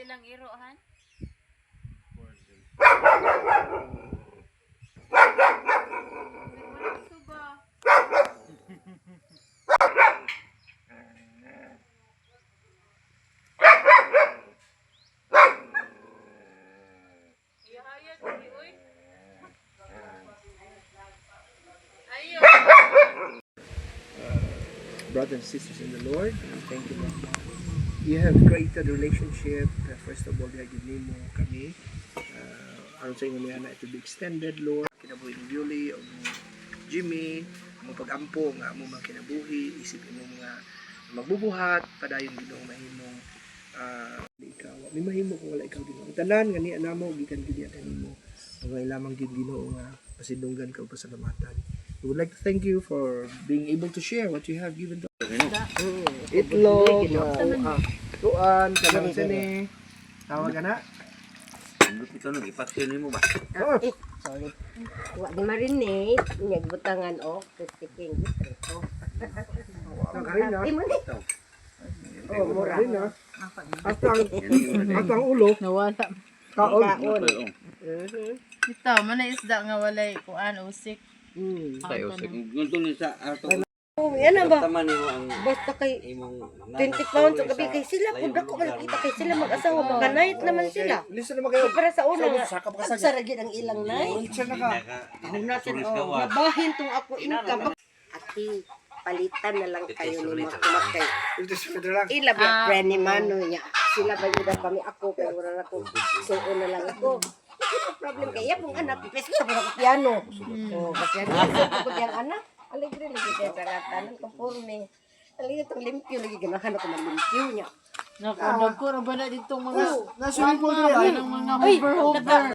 silang irohan? Suba. Ihaya dili oy. Ayo. Brothers and sisters in the Lord, thank you, Lord. You have created a relationship. First of all, hagin mo kami. Aron sa inyo na ito be extended, Lord. Kinabuhi ni Yuli o Jimmy, mo pag-ampo nga mo mga kinabuhi, isipin mo mga magbubuhat, padayon Ginoo mahimong ikaw. May mahimo kung wala ikaw Ginoo. Tanan nga ni anamo gikan gid kanimo. Ug lamang gid Ginoo nga pasidunggan ka ug pasalamatan. We would like to thank you for being able to share what you have given to us. Itlog, tuan, kanang sini. Tawag ka na? Ito nung ipaksin mo ba? Sorry. Wa di marinate, nagbutangan o stiking. Karina. Imo Oh, mura. Karina. Hasta ang ulo. Nawala. Kaon. Ito, mana isda nga walay kuan usik. Tayo sa gusto sa ato. Oh, yan na ba? Tama niyo ang Basta kay imong 20 pounds sa gabi kay sila kung dako man kita kay sila mag-asawa mga night naman sila. Listen naman kayo. Para sa una nga, Sakap ka sa saragid ang ilang night. Siya na ka. Kung natin nabahin tong ako income. Ati, palitan na lang kayo ni mga kumakay. Ito si Pedro lang. Ila ba friend ni Mano niya. Sila ba yung kami ako pero wala ako. So una lang ako. Ito problem kaya kung anak pes ko sa piano. Oh, kasi ako yung anak. Alegre lagi kaya sa ratanan conforme. Alegre itong limpyo lagi ganahan ako ng limpyo niya. Nakadagko ra ba na ditong mga Nasa swimming pool na yan. mga hover-hover.